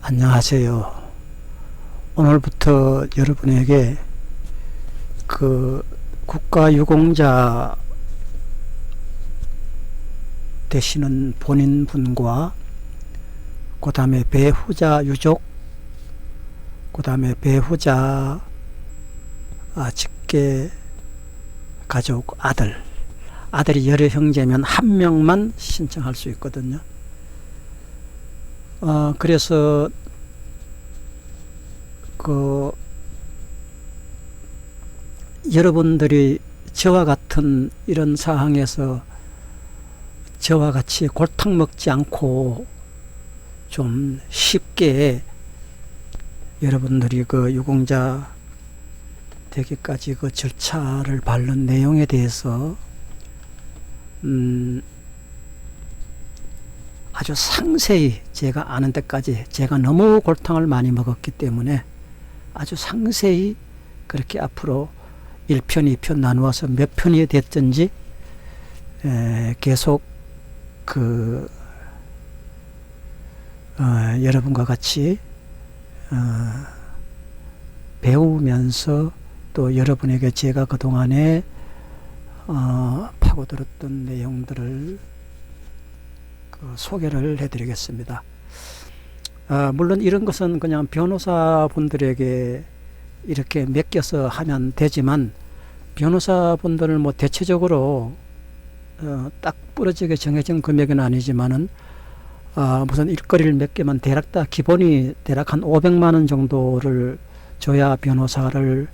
안녕하세요. 오늘부터 여러분에게 그 국가유공자 되시는 본인분과 그 다음에 배후자 유족, 그 다음에 배후자 직계 가족 아들이 여러 형제면 한 명만 신청할 수 있거든요. 그래서 여러분들이 저와 같은 이런 상황에서 저와 같이 골탕 먹지 않고 좀 쉽게 여러분들이 그 유공자 되기까지 그 절차를 밟는 내용에 대해서 아주 상세히 제가 아는 데까지, 제가 너무 골탕을 많이 먹었기 때문에 아주 상세히 그렇게 앞으로 1편, 2편 나누어서 몇 편이 됐든지 계속 여러분과 같이 배우면서 또 여러분에게 제가 그동안에 파고들었던 내용들을 소개를 해드리겠습니다. 물론 이런 것은 그냥 변호사분들에게 이렇게 맡겨서 하면 되지만, 변호사분들은 뭐 대체적으로 딱 부러지게 정해진 금액은 아니지만은 무슨 일거리를 몇 개만 대략 다 기본이 대략 한 500만원 정도를 줘야 변호사를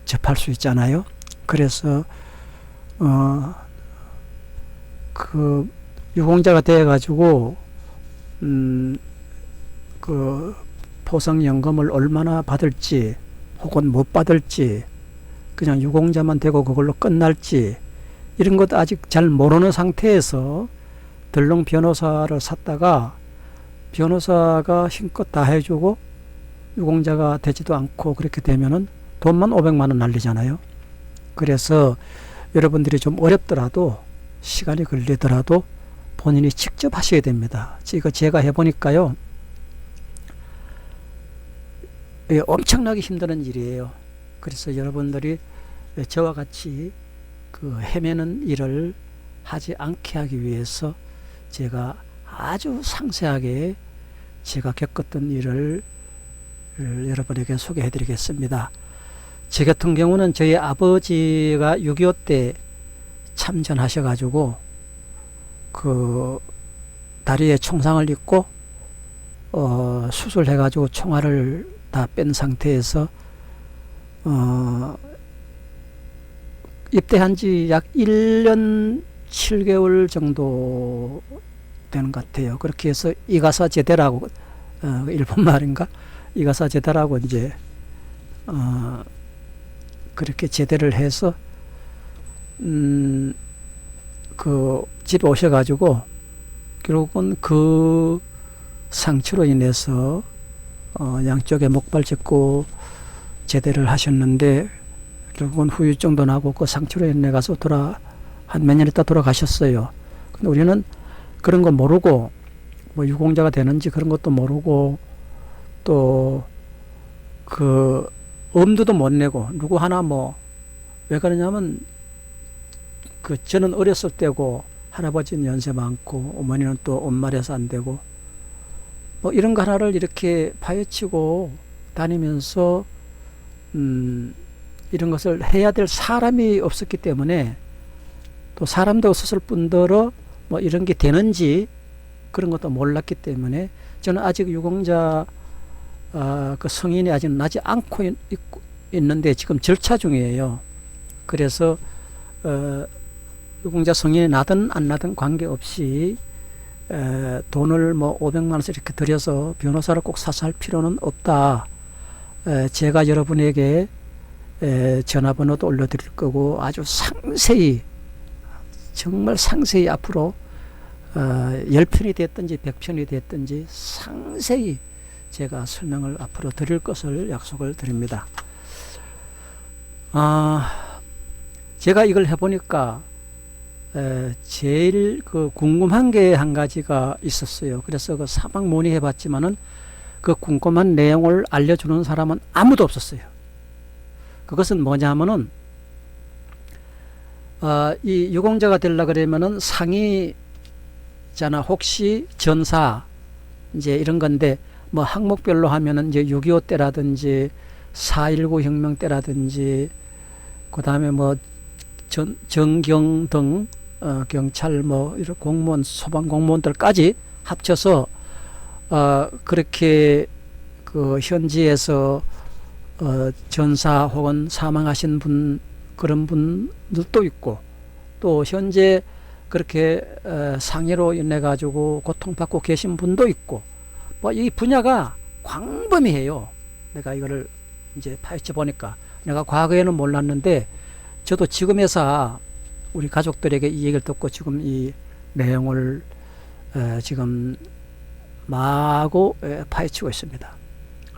접할 수 있잖아요. 그래서 유공자가 되어 가지고 포상연금을 얼마나 받을지 혹은 못 받을지, 그냥 유공자만 되고 그걸로 끝날지, 이런 것도 아직 잘 모르는 상태에서 덜렁 변호사를 샀다가 변호사가 힘껏 다 해주고 유공자가 되지도 않고 그렇게 되면은 돈만 500만원 날리잖아요. 그래서 여러분들이 좀 어렵더라도, 시간이 걸리더라도 본인이 직접 하셔야 됩니다. 이거 제가 해보니까요, 엄청나게 힘든 일이에요. 그래서 여러분들이 저와 같이 헤매는 일을 하지 않게 하기 위해서 제가 아주 상세하게 제가 겪었던 일을 여러분에게 소개해 드리겠습니다. 제 같은 경우는 저희 아버지가 6.25 때 참전하셔 가지고 다리에 총상을 입고 수술해 가지고 총알을 다 뺀 상태에서 입대한 지 약 1년 7개월 정도 되는 것 같아요. 그렇게 해서 이가사 제대라고, 일본 말인가? 이가사 제대라고 이제 그렇게 제대를 해서 집에 오셔가지고 결국은 그 상처로 인해서 양쪽에 목발 짚고 제대를 하셨는데, 결국은 후유증도 나고 그 상처로 인해 가서 한 몇 년 있다 돌아가셨어요. 근데 우리는 그런 거 모르고, 뭐 유공자가 되는지 그런 것도 모르고, 또 엄두도 못 내고, 누구 하나 왜 그러냐면 저는 어렸을 때고 할아버지는 연세 많고 어머니는 또 엄마라서 안 되고, 이런 거 하나를 이렇게 파헤치고 다니면서 이런 것을 해야 될 사람이 없었기 때문에, 또 사람도 없었을 뿐더러 이런 게 되는지 그런 것도 몰랐기 때문에, 저는 아직 유공자 그 승인이 아직 나지 않고 있는데 지금 절차 중이에요. 그래서 유공자 승인이 나든 안 나든 관계없이 돈을 500만원씩 이렇게 들여서 변호사를 꼭 사서 할 필요는 없다. 제가 여러분에게 전화번호도 올려드릴 거고, 아주 상세히, 정말 상세히 앞으로 10편이 됐든지 100편이 됐든지 상세히 제가 설명을 앞으로 드릴 것을 약속을 드립니다. 제가 이걸 해보니까 제일 그 궁금한 게 한 가지가 있었어요. 그래서 그 사막 문의해 봤지만은 그 궁금한 내용을 알려주는 사람은 아무도 없었어요. 그것은 뭐냐면은 이 유공자가 되려 그러면은 상이잖아. 혹시 전사 이제 이런 건데 뭐 항목별로 하면은 이제 6.25 때라든지 4.19 혁명 때라든지 그 다음에 뭐 정경 등 경찰 뭐 이런 공무원 소방 공무원들까지 합쳐서 그렇게 그 현지에서 전사 혹은 사망하신 분 그런 분들도 있고 또 현재 그렇게 상해로 인해 가지고 고통받고 계신 분도 있고 뭐 이 분야가 광범위해요. 내가 이거를 이제 파헤쳐 보니까 내가 과거에는 몰랐는데 저도 지금에서 우리 가족들에게 이 얘기를 듣고 지금 이 내용을 지금 마구 파헤치고 있습니다.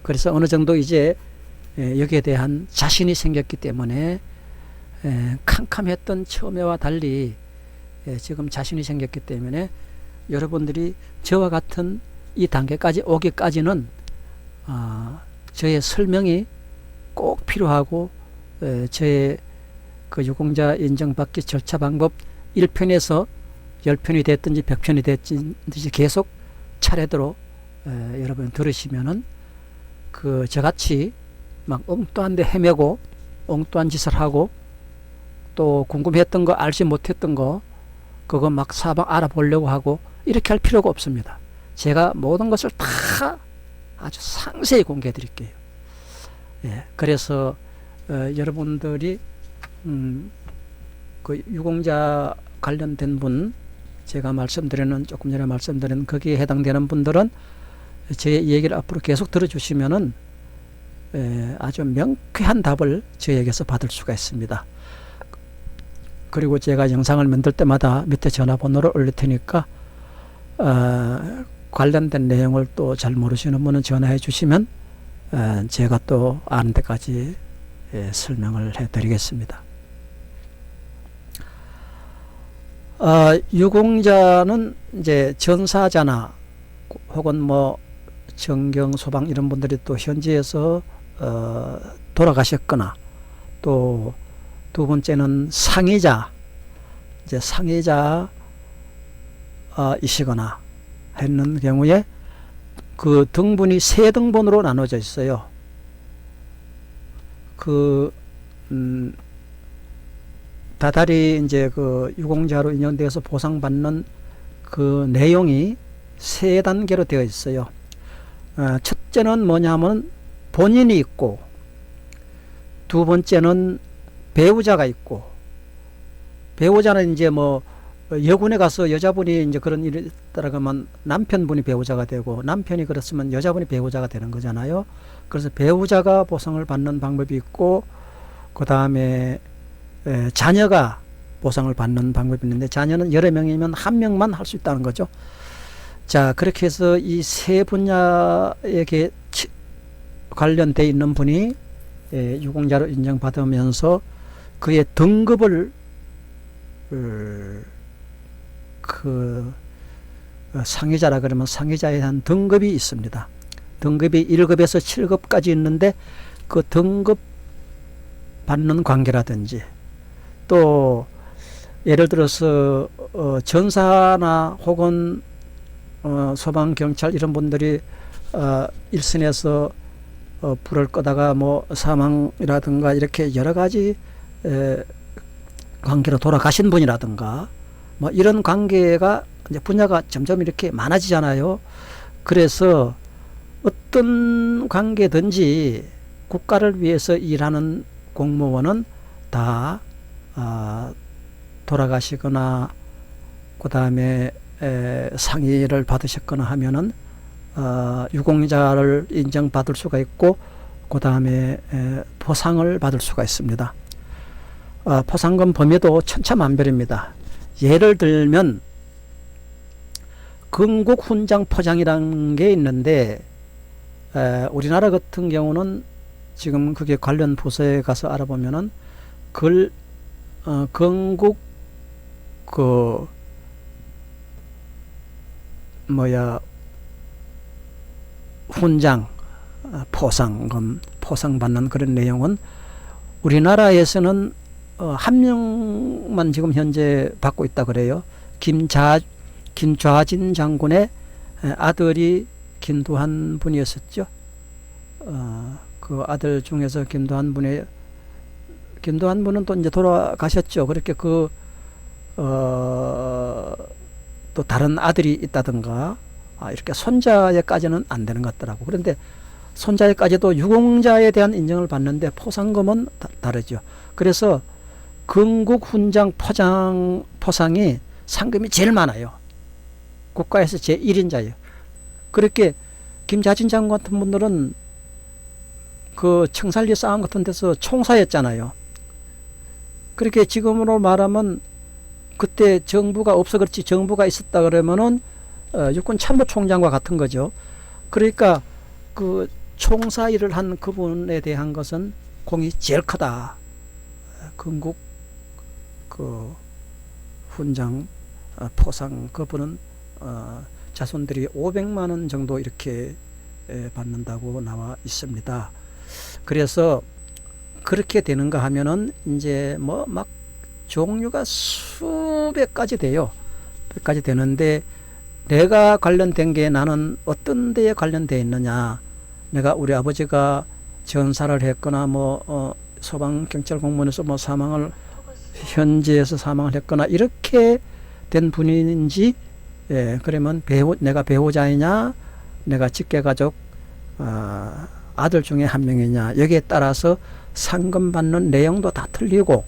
그래서 어느 정도 이제 여기에 대한 자신이 생겼기 때문에 캄캄했던 처음에와 달리 지금 자신이 생겼기 때문에 여러분들이 저와 같은 이 단계까지 오기까지는 저의 설명이 꼭 필요하고 저의 그 유공자 인정받기 절차 방법 1편에서 10편이 됐든지 100편이 됐든지 계속 차례대로 여러분 들으시면은 그 저같이 막 엉뚱한 데 헤매고 엉뚱한 짓을 하고 또 궁금했던 거 알지 못했던 거 그거 막 사방 알아보려고 하고 이렇게 할 필요가 없습니다. 제가 모든 것을 다 아주 상세히 공개해 드릴게요. 그래서 여러분들이 그 유공자 관련된 분 제가 말씀드리는 조금 전에 말씀드린 거기에 해당되는 분들은 제 얘기를 앞으로 계속 들어주시면은 아주 명쾌한 답을 저에게서 받을 수가 있습니다. 그리고 제가 영상을 만들 때마다 밑에 전화번호를 올릴 테니까 관련된 내용을 또 잘 모르시는 분은 전화해 주시면 제가 또 아는 데까지 설명을 해 드리겠습니다. 유공자는 이제 전사자나 혹은 뭐 정경 소방 이런 분들이 또 현지에서 돌아가셨거나 또 두 번째는 상해자 이제 상해자 이시거나 했는 경우에 그 등분이 세 등분으로 나눠져 있어요. 다달이 이제 그 유공자로 인정되어서 보상받는 그 내용이 세 단계로 되어 있어요. 첫째는 뭐냐면 본인이 있고, 두 번째는 배우자가 있고, 배우자는 이제 뭐 여군에 가서 여자분이 이제 그런 일이 있다라면 남편분이 배우자가 되고, 남편이 그렇으면 여자분이 배우자가 되는 거잖아요. 그래서 배우자가 보상을 받는 방법이 있고, 그 다음에 자녀가 보상을 받는 방법이 있는데, 자녀는 여러 명이면 한 명만 할 수 있다는 거죠. 자, 그렇게 해서 이 세 분야에 관련되어 있는 분이 유공자로 인정받으면서 그의 등급을 상해자라 그러면 상해자에 대한 등급이 있습니다. 등급이 1급에서 7급까지 있는데 그 등급 받는 관계라든지 또 예를 들어서 전사나 혹은 소방 경찰 이런 분들이 일선에서 불을 끄다가 뭐 사망이라든가 이렇게 여러 가지 관계로 돌아가신 분이라든가 뭐 이런 관계가 이제 분야가 점점 이렇게 많아지잖아요. 그래서 어떤 관계든지 국가를 위해서 일하는 공무원은 다 돌아가시거나 그 다음에 상해를 받으셨거나 하면은 유공자를 인정받을 수가 있고 그 다음에 포상을 받을 수가 있습니다. 포상금 범위도 천차만별입니다. 예를 들면 건국훈장 포장이라는 게 있는데 우리나라 같은 경우는 지금 그게 관련 부서에 가서 알아보면은 건국 그 뭐야 훈장, 포상금, 포상받는 그런 내용은 우리나라에서는 한 명만 지금 현재 받고 있다 그래요. 김좌진 장군의 아들이 김두한 분이었었죠. 그 아들 중에서 김두한 분은 또 이제 돌아가셨죠. 그렇게 또 다른 아들이 있다든가 이렇게 손자에까지는 안 되는 것 같더라고. 그런데 손자에까지도 유공자에 대한 인정을 받는데 포상금은 다르죠. 그래서 건국 훈장 포상이 상금이 제일 많아요. 국가에서 제1인자예요. 그렇게 김좌진 장군 같은 분들은 그 청산리 싸움 같은 데서 총사였잖아요. 그렇게 지금으로 말하면 그때 정부가 없어 그렇지, 정부가 있었다 그러면은 육군 참모총장과 같은 거죠. 그러니까 그 총사 일을 한 그분에 대한 것은 공이 제일 크다. 건국 그 훈장 포상 그분은 자손들이 500만 원 정도 이렇게 받는다고 나와 있습니다. 그래서 그렇게 되는가 하면은 이제 뭐 막 종류가 수백 가지 돼요. 100가지 되는데 내가 관련된 게 나는 어떤 데에 관련되어 있느냐. 내가 우리 아버지가 전사를 했거나 뭐 소방경찰 공무원에서 뭐 현지에서 사망을 했거나 이렇게 된 분인지, 그러면 내가 배우자이냐, 내가 직계가족 아들 중에 한 명이냐, 여기에 따라서 상금 받는 내용도 다 틀리고,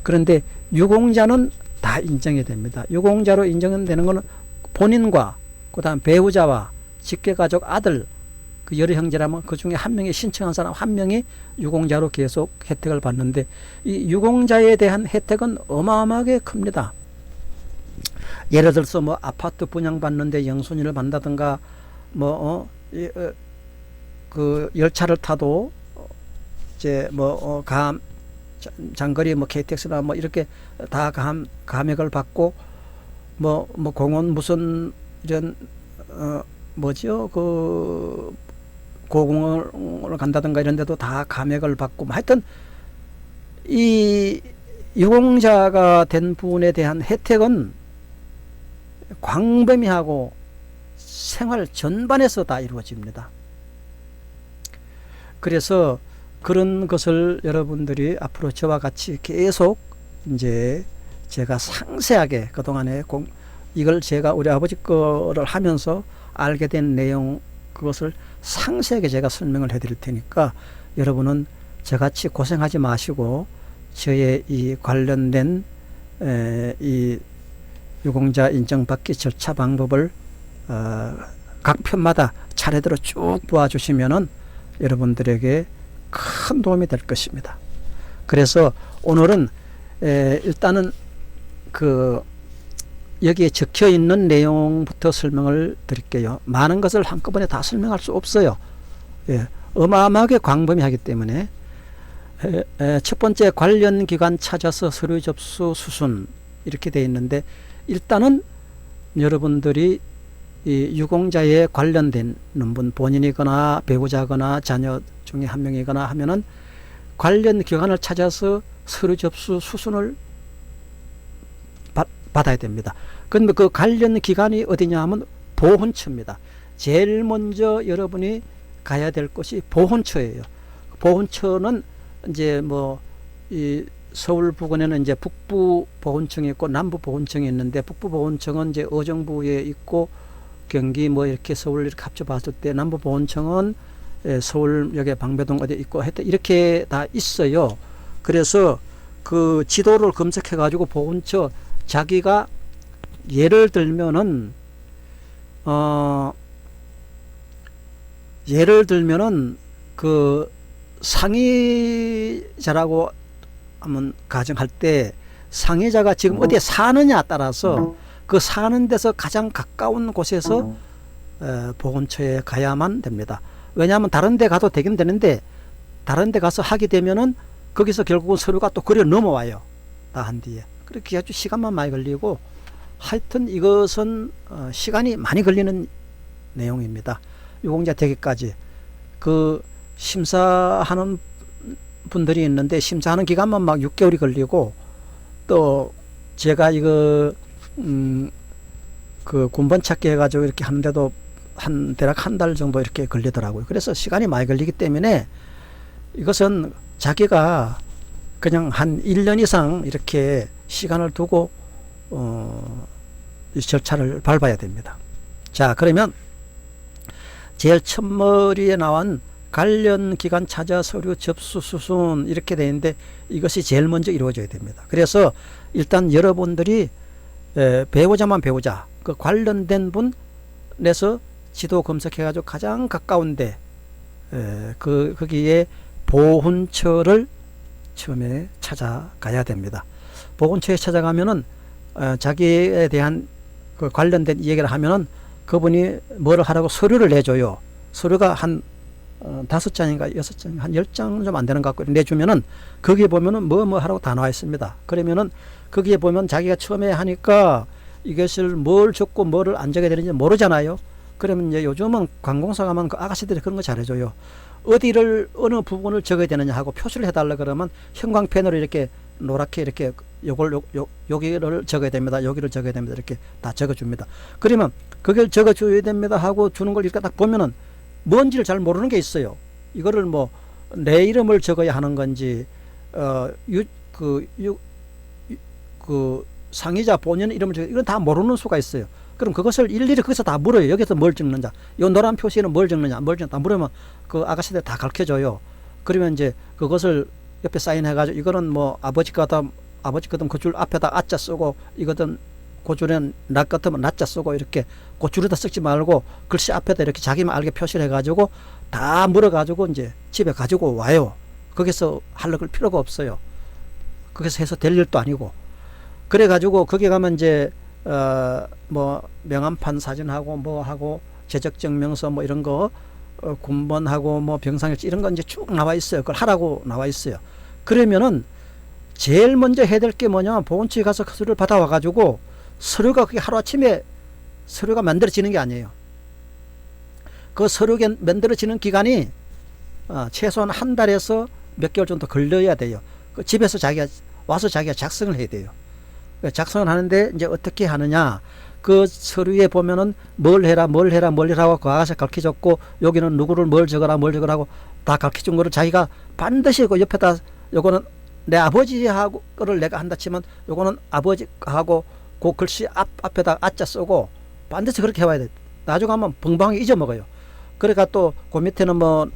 그런데 유공자는 다 인정이 됩니다. 유공자로 인정되는 것은 본인과 그 다음 배우자와 직계가족 아들, 그 여러 형제라면 그 중에 한 명이 신청한 사람 한 명이 유공자로 계속 혜택을 받는데, 이 유공자에 대한 혜택은 어마어마하게 큽니다. 예를 들어서 뭐 아파트 분양받는데 영순위를 받는다든가, 그 열차를 타도 이제 장거리 KTX나 이렇게 다 감액을 받고, 공원 무슨 이런 그 고공을 간다든가 이런 데도 다 감액을 받고, 하여튼 이 유공자가 된 분에 대한 혜택은 광범위하고 생활 전반에서 다 이루어집니다. 그래서 그런 것을 여러분들이 앞으로 저와 같이 계속 이제 제가 상세하게 그동안에 이걸 제가 우리 아버지 거를 하면서 알게 된 내용, 그것을 상세하게 제가 설명을 해드릴 테니까 여러분은 저같이 고생하지 마시고 저의 이 관련된 이 유공자 인정받기 절차 방법을 각 편마다 차례대로 쭉 도와주시면은 여러분들에게 큰 도움이 될 것입니다. 그래서 오늘은 일단은 여기에 적혀 있는 내용부터 설명을 드릴게요. 많은 것을 한꺼번에 다 설명할 수 없어요. 어마어마하게 광범위하기 때문에. 첫 번째, 관련 기관 찾아서 서류 접수 수순, 이렇게 되어 있는데, 일단은 여러분들이 이 유공자에 관련된 분, 본인이거나 배우자거나 자녀 중에 한 명이거나 하면은 관련 기관을 찾아서 서류 접수 수순을 받아야 됩니다. 그런데 그 관련 기관이 어디냐 하면 보훈처입니다. 제일 먼저 여러분이 가야 될 곳이 보훈처예요. 보훈처는 이제 이 서울 부근에는 이제 북부 보훈청이 있고 남부 보훈청이 있는데, 북부 보훈청은 이제 의정부에 있고 경기 이렇게 서울 이렇게 합쳐봤을 때, 남부 보훈청은 서울역에 방배동 어디 있고 하여튼 이렇게 다 있어요. 그래서 그 지도를 검색해 가지고 보훈처, 자기가 예를 들면은 그 상위자라고 한번 가정할 때, 상위자가 지금 어디에 사느냐에 따라서 그 사는 데서 가장 가까운 곳에서 보훈처에 가야만 됩니다. 왜냐하면 다른 데 가도 되긴 되는데, 다른 데 가서 하게 되면은 거기서 결국은 서류가 또 그려 넘어와요. 다 한 뒤에. 그렇게 아주 시간만 많이 걸리고, 하여튼 이것은 시간이 많이 걸리는 내용입니다. 유공자 되기까지. 그 심사하는 분들이 있는데 심사하는 기간만 막 6개월이 걸리고, 또 제가 이거 그 군번 찾기 해가지고 이렇게 하는데도 대략 한 달 정도 이렇게 걸리더라고요. 그래서 시간이 많이 걸리기 때문에 이것은 자기가 그냥 한 1년 이상 이렇게 시간을 두고 이 절차를 밟아야 됩니다. 자, 그러면 제일 첫머리에 나온 관련 기관 찾아 서류 접수 수순 이렇게 되는데, 이것이 제일 먼저 이루어져야 됩니다. 그래서 일단 여러분들이 배우자만 배우자, 그 관련된 분에서 지도 검색해가지고 가장 가까운데 거기에 보훈처를 처음에 찾아가야 됩니다. 보훈처에 찾아가면은 자기에 대한 그 관련된 얘기를 하면은 그분이 뭐를 하라고 서류를 내줘요. 서류가 한 5장인가 6장, 한 10장 좀 안 되는 것 같고 내주면은 거기에 보면은 뭐 하라고 다 나와 있습니다. 그러면은 거기에 보면 자기가 처음에 하니까 이것을 뭘 적고 뭐를 안 적어야 되는지 모르잖아요. 그러면 이제 요즘은 관공서 가면 그 아가씨들이 그런 거 잘해줘요. 어디를 어느 부분을 적어야 되느냐 하고 표시를 해달라 그러면 형광펜으로 이렇게 노랗게 이렇게 여기를 적어야 됩니다. 여기를 적어야 됩니다. 이렇게 다 적어줍니다. 그러면 그걸 적어줘야 됩니다 하고 주는 걸 이렇게 딱 보면은 뭔지를 잘 모르는 게 있어요. 이거를 뭐 내 이름을 적어야 하는 건지 그 상의자 본인 이름을 적어야, 이건 다 모르는 수가 있어요. 그럼 그것을 일일이 거기서 다 물어요. 여기서 뭘 적느냐, 요 노란 표시는 뭘 적느냐, 뭘 적느냐 다 물으면 그 아가씨들 다 가르쳐줘요. 그러면 이제 그것을 옆에 사인해가지고 이거는 뭐 아버지 같으면 그 줄 앞에다 아자 쓰고, 이거든 그 줄엔 나 같으면 나자 쓰고, 이렇게 그 줄에다 쓰지 말고 글씨 앞에다 이렇게 자기만 알게 표시를 해가지고 다 물어가지고 이제 집에 가지고 와요. 거기서 하려고 필요가 없어요. 거기서 해서 될 일도 아니고. 그래가지고 거기 가면 이제 뭐 명함판 사진하고 뭐 하고 재적증명서 뭐 이런 거 군번하고 뭐 병상일지 이런 거 이제 쭉 나와 있어요. 그걸 하라고 나와 있어요. 그러면은 제일 먼저 해야 될 게 뭐냐면 보건처에 가서 그 서류를 받아와 가지고, 서류가 그게 하루아침에 서류가 만들어지는 게 아니에요. 그 서류가 만들어지는 기간이 최소한 한 달에서 몇 개월 정도 걸려야 돼요. 그 집에서 자기가 작성을 해야 돼요. 작성을 하는데 이제 어떻게 하느냐, 그 서류에 보면은 뭘 해라 하고 그 아가씨 가르쳐줬고, 여기는 누구를 뭘 적으라고 다 가르쳐준 거를 자기가 반드시 그 옆에다, 요거는 내 아버지하고 거를 내가 한다 치면 요거는 아버지하고 그 글씨 앞에다 아자 쓰고 반드시 그렇게 해와야 돼. 나중에 하면 벙벙하게 잊어먹어요. 그러니까 또 그 밑에는 뭐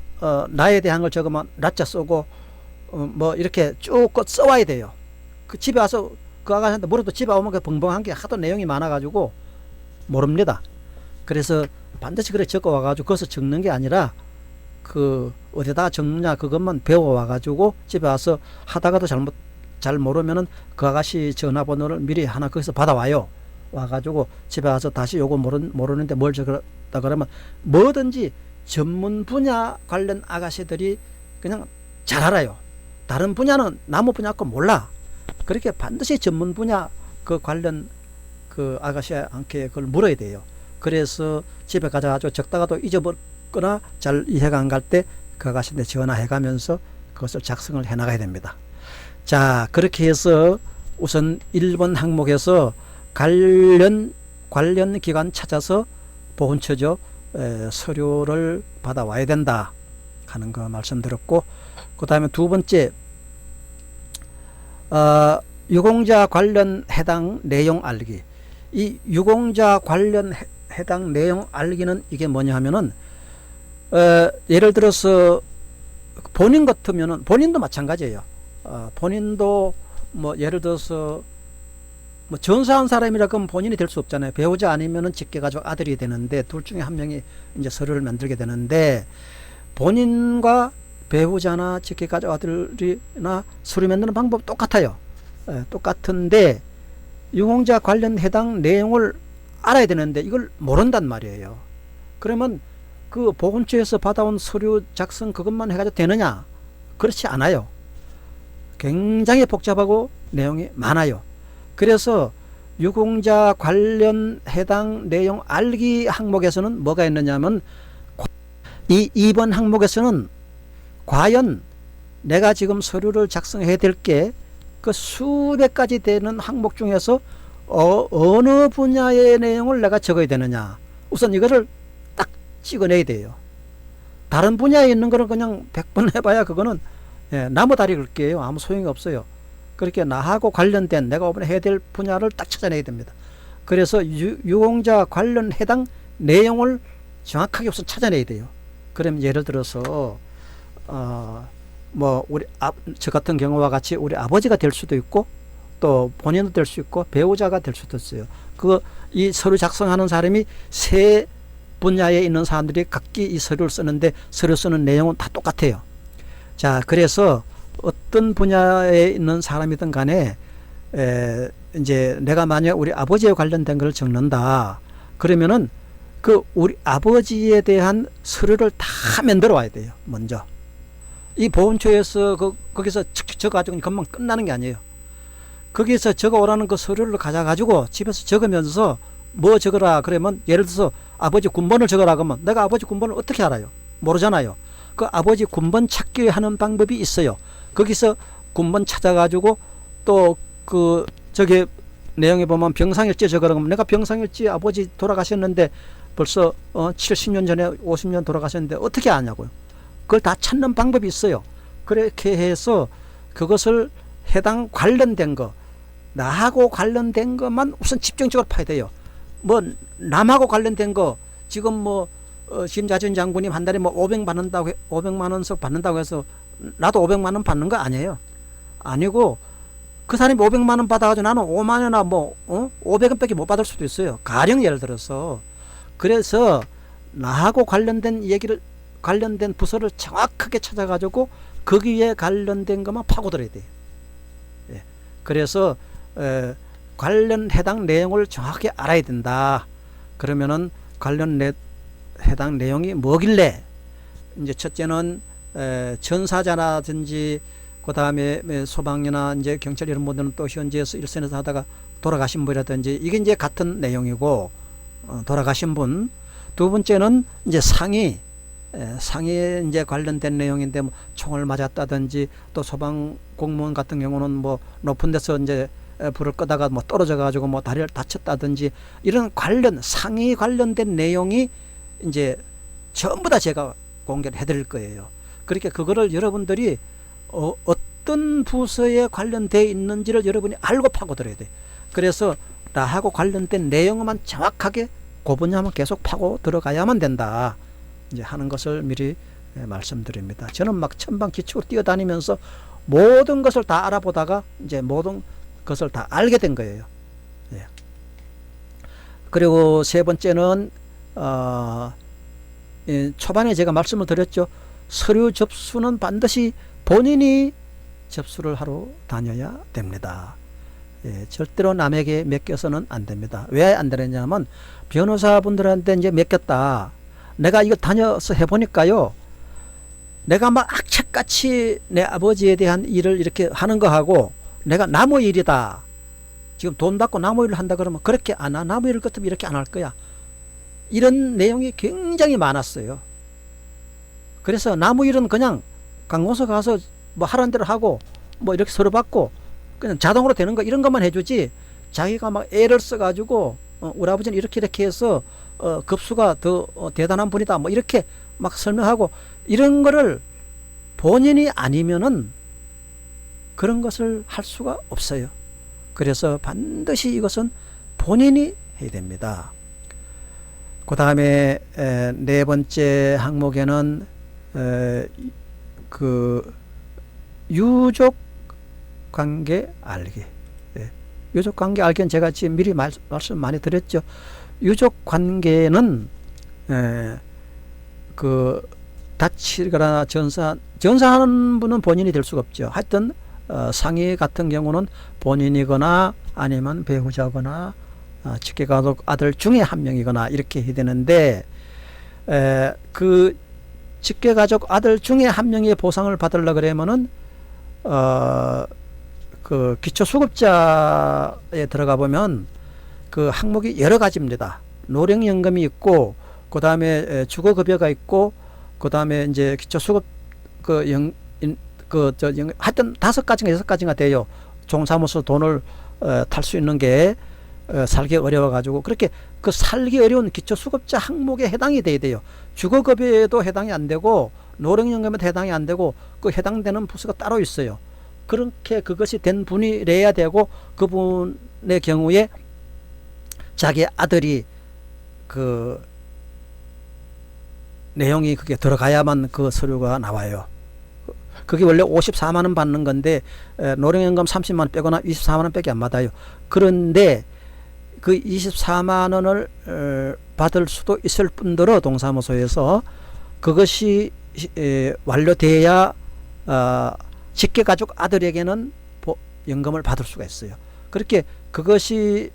나에 대한 걸 적으면 나자 쓰고 뭐 이렇게 쭉 써와야 돼요. 그 집에 와서 그 아가씨한테 물어도 집에 오면 그 벙벙한 게 하도 내용이 많아가지고 모릅니다. 그래서 반드시 그렇게 적어와가지고 거기서 적는 게 아니라 그 어디다 적느냐 그것만 배워와가지고 집에 와서 하다가도 잘 모르면은 그 아가씨 전화번호를 미리 하나 거기서 받아와요. 와가지고 집에 와서 다시 요거 모르는데 뭘 적었다 그러면 뭐든지 전문 분야 관련 아가씨들이 그냥 잘 알아요. 다른 분야는 나무 분야 거 몰라. 그렇게 반드시 전문 분야 그 관련 그 아가씨한테 그걸 물어야 돼요. 그래서 집에 가져가지고 적다가도 잊어버거나 잘 이해가 안 갈 때 그 아가씨한테 전화해 가면서 그것을 작성을 해 나가야 됩니다. 자, 그렇게 해서 우선 1번 항목에서 관련 기관 찾아서 보훈처죠 서류를 받아와야 된다 하는 거 말씀드렸고, 그 다음에 두 번째 유공자 관련 해당 내용 알기. 이 유공자 관련 해당 내용 알기는 이게 뭐냐 하면은 예를 들어서 본인 같으면은 본인도 마찬가지예요. 본인도 뭐 예를 들어서 뭐 전사한 사람이라 그러면 본인이 될 수 없잖아요. 배우자 아니면은 직계가족 아들이 되는데 둘 중에 한 명이 이제 서류를 만들게 되는데, 본인과 배우자나 직계가족 아들이나 서류 만드는 방법 똑같아요. 똑같은데 유공자 관련 해당 내용을 알아야 되는데 이걸 모른단 말이에요. 그러면 그 보건처에서 받아온 서류 작성 그것만 해가지고 되느냐? 그렇지 않아요. 굉장히 복잡하고 내용이 많아요. 그래서 유공자 관련 해당 내용 알기 항목에서는 뭐가 있느냐면 이 2번 항목에서는 과연 내가 지금 서류를 작성해야 될 게 그 수백 가지 되는 항목 중에서 어느 분야의 내용을 내가 적어야 되느냐. 우선 이거를 딱 찍어내야 돼요. 다른 분야에 있는 거는 그냥 100번 해봐야 그거는 나무 다리 긁기예요. 아무 소용이 없어요. 그렇게 나하고 관련된 내가 이번에 해야 될 분야를 딱 찾아내야 됩니다. 그래서 유공자 관련 해당 내용을 정확하게 우선 찾아내야 돼요. 그럼 예를 들어서 뭐 우리 저 같은 경우와 같이 우리 아버지가 될 수도 있고 또 본인도 될 수 있고 배우자가 될 수도 있어요. 이 서류 작성하는 사람이 세 분야에 있는 사람들이 각기 이 서류를 쓰는데 서류 쓰는 내용은 다 똑같아요. 자, 그래서 어떤 분야에 있는 사람이든 간에 이제 내가 만약 우리 아버지에 관련된 걸 적는다. 그러면은 그 우리 아버지에 대한 서류를 다 만들어 와야 돼요. 먼저. 이 보훈처에서 거기서 척척 적어가지고 금방 끝나는 게 아니에요. 거기서 적어오라는 그 서류를 가져가지고 집에서 적으면서 뭐 적어라 그러면 예를 들어서 아버지 군번을 적어라 그러면 내가 아버지 군번을 어떻게 알아요? 모르잖아요. 그 아버지 군번 찾기 하는 방법이 있어요. 거기서 군번 찾아가지고 또 저기 내용에 보면 병상일지 적어라 그러면 내가 병상일지 아버지 돌아가셨는데 벌써 70년 전에 50년 돌아가셨는데 어떻게 아냐고요. 그걸 다 찾는 방법이 있어요. 그렇게 해서 그것을 해당 관련된 거 나하고 관련된 것만 우선 집중적으로 파야 돼요. 뭐 남하고 관련된 거 지금 뭐 심자전 장군이 한 달에 뭐 500만 원씩 받는다고 해서 나도 500만 원 받는 거 아니에요. 아니고 그 사람이 500만 원 받아가지고 나는 5만 원이나 뭐 500원밖에 못 받을 수도 있어요. 가령 예를 들어서. 그래서 나하고 관련된 얘기를 관련된 부서를 정확하게 찾아가지고 거기에 관련된 것만 파고들어야 돼요. 예. 그래서 관련 해당 내용을 정확히 알아야 된다. 그러면은 관련 해당 내용이 뭐길래 이제 첫째는 전사자라든지 그 다음에 소방이나 이제 경찰 이런 분들은 또 현지에서 일선에서 하다가 돌아가신 분이라든지 이게 이제 같은 내용이고 돌아가신 분. 두 번째는 이제 상해에 이제 관련된 내용인데 뭐 총을 맞았다든지 또 소방 공무원 같은 경우는 뭐 높은 데서 이제 불을 끄다가 뭐 떨어져 가지고 뭐 다리를 다쳤다든지 이런 상해 관련된 내용이 이제 전부 다 제가 공개를 해드릴 거예요. 그렇게 그거를 여러분들이 어떤 부서에 관련되어 있는지를 여러분이 알고 파고들어야 돼. 그래서 나하고 관련된 내용만 정확하게 그 분야만 계속 파고 들어가야만 된다. 이제 하는 것을 미리 말씀드립니다. 저는 막 천방지축으로 뛰어다니면서 모든 것을 다 알아보다가 이제 모든 것을 다 알게 된 거예요. 예. 그리고 세 번째는 초반에 제가 말씀을 드렸죠. 서류 접수는 반드시 본인이 접수를 하러 다녀야 됩니다. 예, 절대로 남에게 맡겨서는 안 됩니다. 왜 안 되느냐면 변호사분들한테 이제 맡겼다. 내가 이거 다녀서 해보니까요. 내가 막 악착같이 내 아버지에 대한 일을 이렇게 하는 거하고 내가 나무 일이다. 지금 돈 받고 나무 일을 한다 그러면 그렇게 안 하. 나무 일을 같으면 이렇게 안 할 거야. 이런 내용이 굉장히 많았어요. 그래서 나무 일은 그냥 관공서 가서 뭐 하라는 대로 하고 뭐 이렇게 서류 받고 그냥 자동으로 되는 거 이런 것만 해주지 자기가 막 애를 써가지고 우리 아버지는 이렇게 해서 급수가 더 대단한 분이다 뭐 이렇게 막 설명하고 이런 거를 본인이 아니면은 그런 것을 할 수가 없어요. 그래서 반드시 이것은 본인이 해야 됩니다. 그 다음에 네 번째 항목에는 그 유족 관계 알기. 네. 유족 관계 알기는 제가 지금 미리 말씀 많이 드렸죠. 유족 관계는 그 다치거나 전사하는 분은 본인이 될 수가 없죠. 하여튼 상해 같은 경우는 본인이거나 아니면 배우자거나 직계가족 아들 중에 한 명이거나 이렇게 해야 되는데 그 직계가족 아들 중에 한 명의 보상을 받으려 그러면은 그 기초수급자에 들어가 보면 그 항목이 여러 가지입니다. 노령연금이 있고, 그 다음에 주거급여가 있고, 그 다음에 이제 기초수급 하여튼 5가지인가 6가지가 돼요. 종사무소 돈을 탈 수 있는 게 살기 어려워가지고, 그렇게 그 살기 어려운 기초수급자 항목에 해당이 돼야 돼요. 주거급여에도 해당이 안 되고, 노령연금에도 해당이 안 되고, 그 해당되는 부서가 따로 있어요. 그렇게 그것이 된 분이래야 되고, 그분의 경우에 자기 아들이 그 내용이 그게 들어가야만 그 서류가 나와요. 그게 원래 54만원 받는 건데 노령연금 30만원 빼거나 24만원 빼기 안 받아요. 그런데 그 24만원을 받을 수도 있을 뿐더러 동사무소에서 그것이 완료돼야 직계가족 아들에게는 연금을 받을 수가 있어요. 그렇게 그것이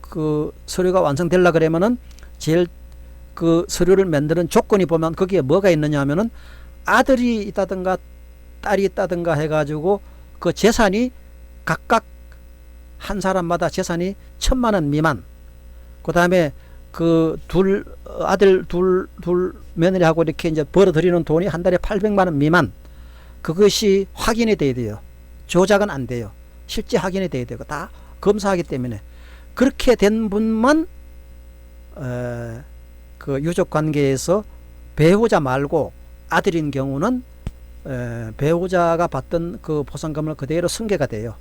그 서류가 완성되려 그러면은 제일 그 서류를 만드는 조건이 보면 거기에 뭐가 있느냐 하면은 아들이 있다든가 딸이 있다든가 해가지고 그 재산이 각각 한 사람마다 재산이 1,000만원 미만, 그 다음에 그 아들 둘 며느리하고 이렇게 이제 벌어들이는 돈이 한 달에 800만원 미만, 그것이 확인이 돼야 돼요. 조작은 안 돼요. 실제 확인이 돼야 되고 다 검사하기 때문에. 그렇게 된 분만 그 유족관계에서 배우자 말고 아들인 경우는 배우자가 받던 그 보상금을 그대로 승계가 돼요.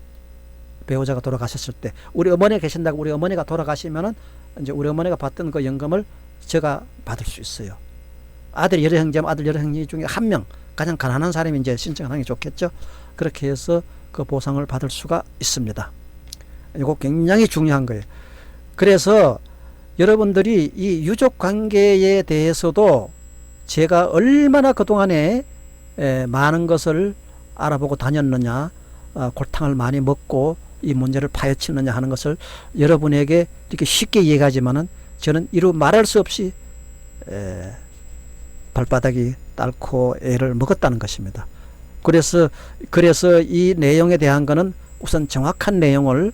배우자가 돌아가셨을 때 우리 어머니가 계신다고 우리 어머니가 돌아가시면은 이제 우리 어머니가 받던 그 연금을 제가 받을 수 있어요. 아들 여러 형제면 아들 여러 형제 중에 한 명, 가장 가난한 사람이 이제 신청하는 게 좋겠죠. 그렇게 해서 그 보상을 받을 수가 있습니다. 이거 굉장히 중요한 거예요. 그래서 여러분들이 이 유족 관계에 대해서도 제가 얼마나 그동안에 많은 것을 알아보고 다녔느냐, 골탕을 많이 먹고 이 문제를 파헤치느냐 하는 것을 여러분에게 이렇게 쉽게 얘기하지만은 저는 이루 말할 수 없이 발바닥이 닳고 애를 먹었다는 것입니다. 그래서 이 내용에 대한 거는 우선 정확한 내용을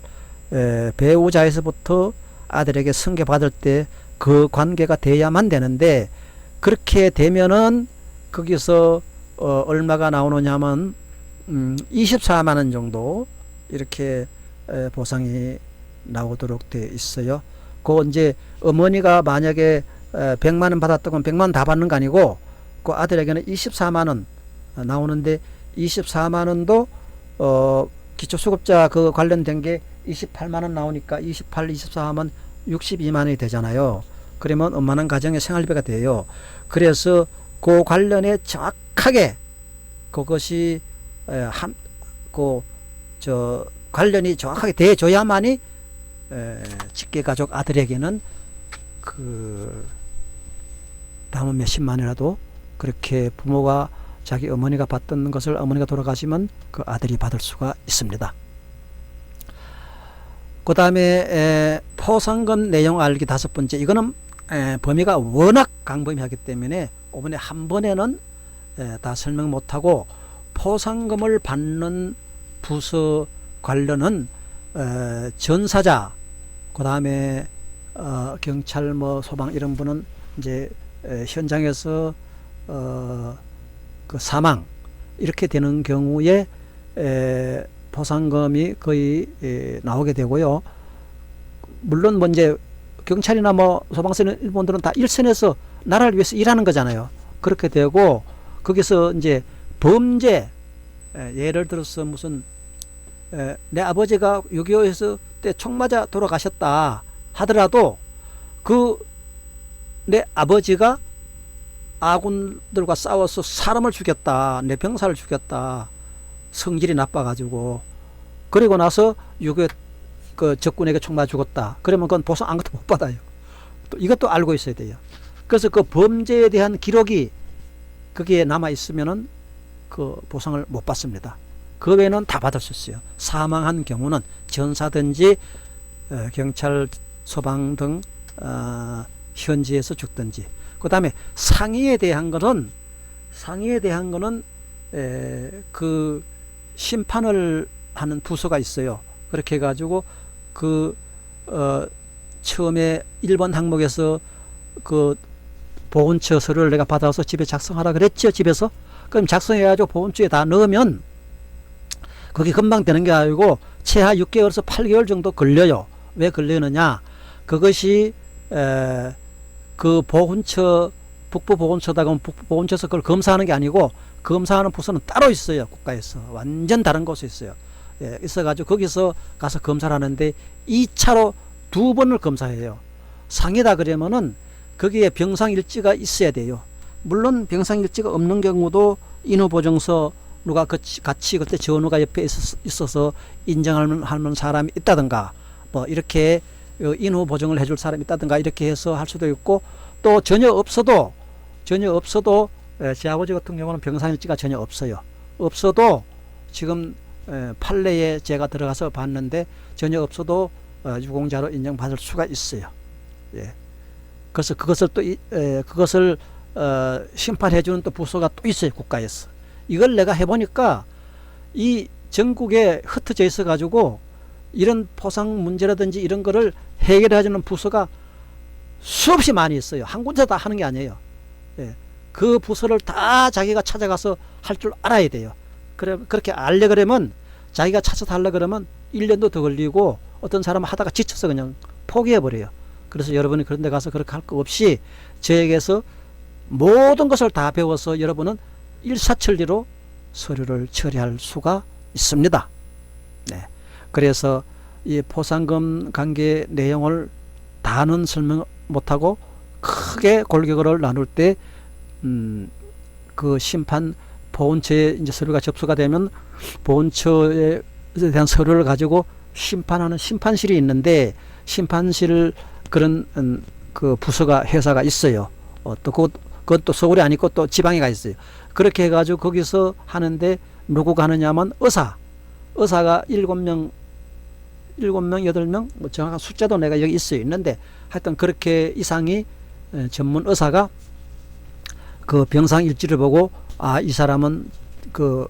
배우자에서부터 아들에게 승계받을 때 그 관계가 돼야만 되는데, 그렇게 되면은 거기서 얼마가 나오느냐 하면 24만원 정도 이렇게 보상이 나오도록 돼 있어요. 그 이제 어머니가 만약에 100만원 받았다면 100만원 다 받는 거 아니고 그 아들에게는 24만원 나오는데, 24만원도 기초수급자 그 관련된 게 28만원 나오니까 28, 24 하면 62만원이 되잖아요. 그러면 엄마는 가정의 생활비가 돼요. 그래서 그 관련에 정확하게 그것이 관련이 정확하게 돼줘야만이 직계가족 아들에게는 그 남은 몇십만이라도 그렇게 부모가 자기 어머니가 받던 것을 어머니가 돌아가시면 그 아들이 받을 수가 있습니다. 그 다음에 포상금 내용 알기 5번째, 이거는 범위가 워낙 광범위하기 때문에 이번에 한 번에는 다 설명 못하고, 포상금을 받는 부서 관련은 전사자, 그 다음에 경찰 뭐 소방 이런 분은 이제 현장에서 그 사망 이렇게 되는 경우에 포상금이 거의 나오게 되고요. 물론 뭐 이제 경찰이나 뭐 소방서는 일본들은 다 일선에서 나라를 위해서 일하는 거잖아요. 그렇게 되고, 거기서 이제 범죄, 예를 들어서 무슨 내 아버지가 6.25에서 때 총 맞아 돌아가셨다 하더라도 그 내 아버지가 아군들과 싸워서 사람을 죽였다, 내 병사를 죽였다, 성질이 나빠가지고, 그리고 나서 6.25 그 적군에게 총 맞아 죽었다, 그러면 그건 보상 아무것도 못 받아요. 또 이것도 알고 있어야 돼요. 그래서 그 범죄에 대한 기록이 거기에 남아 있으면은 그 보상을 못 받습니다. 그 외에는 다 받을 수 있어요. 사망한 경우는 전사든지 경찰, 소방 등 현지에서 죽든지. 그 다음에 상해에 대한 거는 그 심판을 하는 부서가 있어요. 그렇게 해가지고 처음에 1번 항목에서 그 보훈처 서류를 내가 받아서 집에 작성하라 그랬죠. 집에서. 그럼 작성해가지고 보훈처에 다 넣으면 그게 금방 되는 게 아니고 최하 6개월에서 8개월 정도 걸려요. 왜 걸리느냐? 그것이 그 보훈처, 북부보훈처다 그러면 북부보훈처에서 그걸 검사하는 게 아니고 검사하는 부서는 따로 있어요. 국가에서. 완전 다른 곳에 있어요. 예, 있어가지고 거기서 가서 검사를 하는데 2차로 2번을 검사해요. 상이다 그러면은 거기에 병상일지가 있어야 돼요. 물론 병상일지가 없는 경우도 인후보증서 누가 같이 그때 전우가 옆에 있어서 인정하는 사람이 있다든가 뭐 이렇게 인후보증을 해줄 사람이 있다든가 이렇게 해서 할 수도 있고, 또 전혀 없어도 제 아버지 같은 경우는 병상일지가 전혀 없어요. 없어도 지금 판례에 제가 들어가서 봤는데 전혀 없어도 유공자로 인정받을 수가 있어요. 예. 그래서 그것을 심판해주는 또 부서가 또 있어요. 국가에서. 이걸 내가 해보니까 이 전국에 흩어져 있어 가지고 이런 포상 문제라든지 이런 거를 해결해주는 부서가 수없이 많이 있어요. 한 군데 다 하는 게 아니에요. 예. 그 부서를 다 자기가 찾아가서 할 줄 알아야 돼요. 그렇게 알려 그러면 자기가 찾아서 하려 그러면 1년도 더 걸리고 어떤 사람은 하다가 지쳐서 그냥 포기해버려요. 그래서 여러분이 그런 데 가서 그렇게 할 거 없이 저에게서 모든 것을 다 배워서 여러분은 일사천리로 서류를 처리할 수가 있습니다. 네. 그래서 이 포상금 관계 내용을 다는 설명 못하고 크게 골격을 나눌 때 그 심판 보훈처에 이제 서류가 접수가 되면 보훈처에 대한 서류를 가지고 심판하는 심판실이 있는데, 심판실 그런 그 부서가 회사가 있어요. 또 그건 또 서울이 아니고 또 지방에 가 있어요. 그렇게 해가지고 거기서 하는데 누구가 하느냐면 의사가 7명 8명 뭐 정확한 숫자도 내가 여기 있는데 하여튼 그렇게 이상이 전문 의사가 그 병상 일지를 보고 이 사람은 그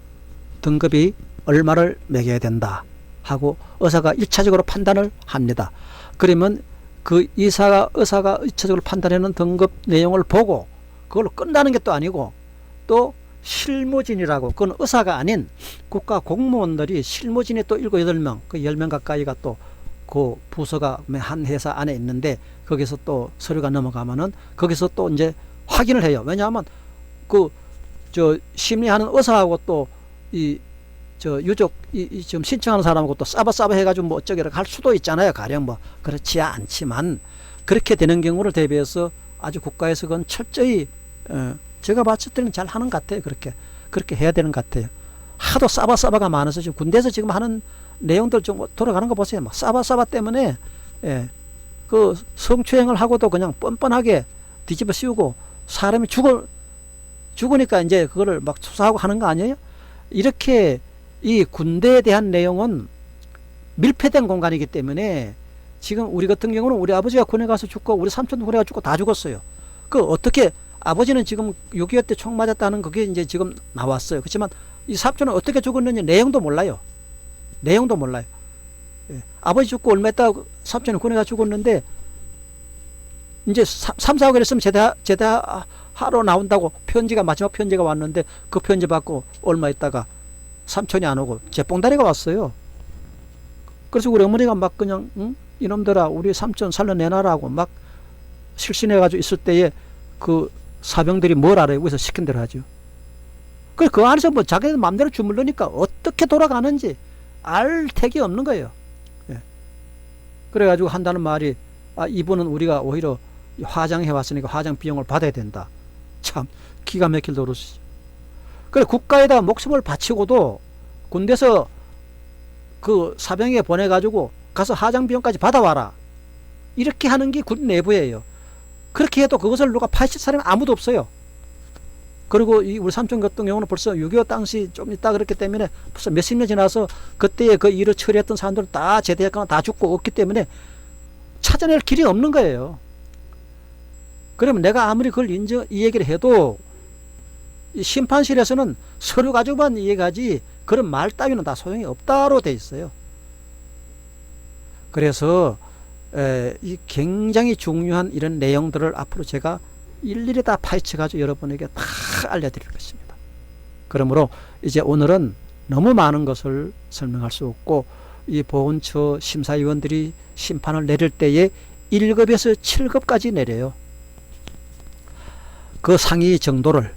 등급이 얼마를 매겨야 된다 하고 의사가 1차적으로 판단을 합니다. 그러면 그 의사가 1차적으로 판단하는 등급 내용을 보고 그걸로 끝나는 게 또 아니고 또 실무진이라고, 그건 의사가 아닌 국가 공무원들이 실무진이 또 7, 8명, 그 10명 가까이가 또 그 부서가 한 회사 안에 있는데 거기서 또 서류가 넘어가면은 거기서 또 이제 확인을 해요. 왜냐하면 심리하는 의사하고 또 유족 지금 신청하는 사람하고 또 싸바 해가지고 뭐 어쩌게 할 수도 있잖아요. 가령 뭐 그렇지 않지만 그렇게 되는 경우를 대비해서 아주 국가에서 그건 철저히 제가 봤을 때는 잘 하는 것 같아요. 그렇게 해야 되는 것 같아요. 하도 싸바가 많아서 지금 군대에서 지금 하는 내용들 좀 돌아가는 거 보세요. 막 싸바 때문에 그 성추행을 하고도 그냥 뻔뻔하게 뒤집어 씌우고 사람이 죽으니까 이제 그거를 막 수사하고 하는 거 아니에요? 이렇게 이 군대에 대한 내용은 밀폐된 공간이기 때문에 지금 우리 같은 경우는 우리 아버지가 군에 가서 죽고 우리 삼촌도 군에 가서 죽고 다 죽었어요. 어떻게 아버지는 지금 6.25 때 총 맞았다는 그게 이제 지금 나왔어요. 그렇지만 이 삼촌은 어떻게 죽었는지 내용도 몰라요. 예. 아버지 죽고 얼마 있다 삼촌은 군에 가서 죽었는데 이제 3, 4개월 있으면 제대하러 나온다고 마지막 편지가 왔는데 그 편지 받고 얼마 있다가 삼촌이 안 오고 제뽕다리가 왔어요. 그래서 우리 어머니가 막 그냥 이놈들아 우리 삼촌 살려내놔라고 막 실신해가지고 있을 때에 그 사병들이 뭘 알아요? 여기서 시킨 대로 하죠. 그 안에서 뭐 자기들 마음대로 주물르니까 어떻게 돌아가는지 알 택이 없는 거예요. 예. 그래가지고 한다는 말이 이분은 우리가 오히려 화장해 왔으니까 화장 비용을 받아야 된다. 참 기가 막힐 노릇이죠. 그래 국가에다 목숨을 바치고도 군대에서 그 사병에 보내가지고 가서 화장 비용까지 받아와라. 이렇게 하는 게 군 내부예요. 그렇게 해도 그것을 누가 파헤칠 사람이 아무도 없어요. 그리고 우리 삼촌 같은 경우는 벌써 6.25 당시 좀 있다 그렇기 때문에 벌써 몇십 년 지나서 그때의 그 일을 처리했던 사람들은 다 제대했거나 다 죽고 없기 때문에 찾아낼 길이 없는 거예요. 그러면 내가 아무리 그걸 이 얘기를 해도 이 심판실에서는 서류 가지고만 이해가지 그런 말 따위는 다 소용이 없다로 돼 있어요. 그래서 이 굉장히 중요한 이런 내용들을 앞으로 제가 일일이 다 파헤쳐 가지고 여러분에게 다 알려드릴 것입니다. 그러므로 이제 오늘은 너무 많은 것을 설명할 수 없고, 이 보훈처 심사위원들이 심판을 내릴 때에 1급에서 7급까지 내려요. 그 상위 정도를.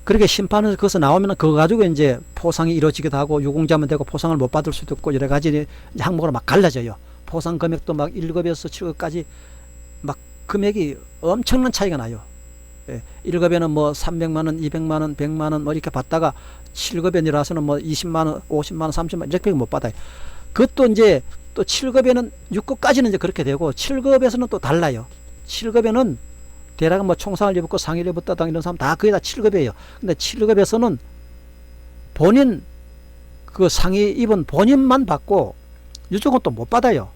그렇게 심판을 거기서 나오면 그거 가지고 이제 포상이 이루어지기도 하고, 유공자만 되고 포상을 못 받을 수도 있고, 여러 가지 항목으로 막 갈라져요. 포상 금액도 막 1급에서 7급까지 막 금액이 엄청난 차이가 나요. 1급에는 뭐 300만원, 200만원, 100만원 뭐 이렇게 받다가 7급에 내려와서는 뭐 20만원, 50만원, 30만원 이렇게 못 받아요. 그것도 이제 또 7급에는 6급까지는 이제 그렇게 되고, 7급에서는 또 달라요. 7급에는 대략 뭐 총상을 입었고 상의를 입었다 이런 사람 다 거의 다 7급이에요. 근데 7급에서는 본인 그 상의 입은 본인만 받고 유족은 또 못 받아요.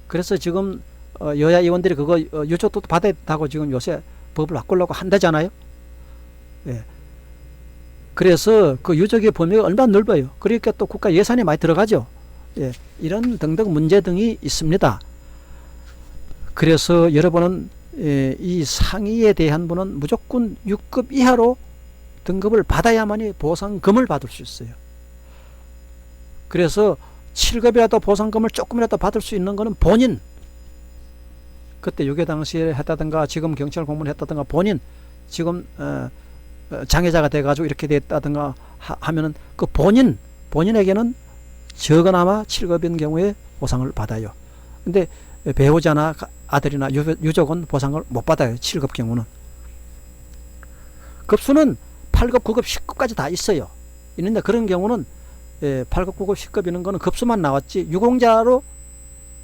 그래서 지금 여야 의원들이 그거 유족도 받아야 된다고 지금 요새 법을 바꾸려고 한다잖아요. 예. 그래서 그 유족의 범위가 얼마나 넓어요. 그러니까 또 국가 예산이 많이 들어가죠. 예. 이런 등등 문제 등이 있습니다. 그래서 여러분은 이 상위에 대한 분은 무조건 6급 이하로 등급을 받아야만이 보상금을 받을 수 있어요. 그래서 7급이라도 보상금을 조금이라도 받을 수 있는 것은 본인, 그때 유교 당시에 했다든가 지금 경찰 공무원 했다든가 본인 지금 장애자가 돼가지고 이렇게 됐다든가 하면은 그 본인에게는 적어나마 7급인 경우에 보상을 받아요. 근데 배우자나 아들이나 유족은 보상을 못 받아요. 7급 경우는. 급수는 8급, 9급, 10급까지 다 있어요. 있는데 그런 경우는 8급, 9급, 10급 이런 거는 급수만 나왔지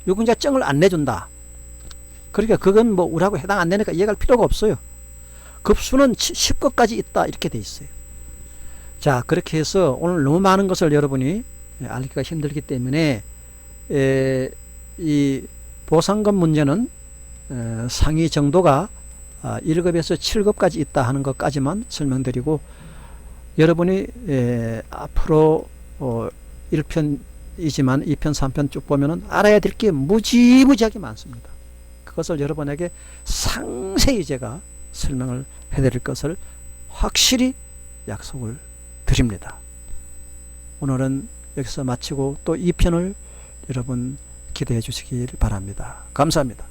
유공자증을 안 내준다. 그러니까 그건 뭐 우리하고 해당 안 되니까 이해할 필요가 없어요. 급수는 10급까지 있다 이렇게 돼 있어요. 자, 그렇게 해서 오늘 너무 많은 것을 여러분이 알기가 힘들기 때문에 이 보상금 문제는 상위 정도가 1급에서 7급까지 있다 하는 것까지만 설명드리고, 여러분이 앞으로 1편이지만 2편, 3편 쭉 보면은 알아야 될 게 무지무지하게 많습니다. 그것을 여러분에게 상세히 제가 설명을 해드릴 것을 확실히 약속을 드립니다. 오늘은 여기서 마치고 또 2편을 여러분 기대해 주시길 바랍니다. 감사합니다.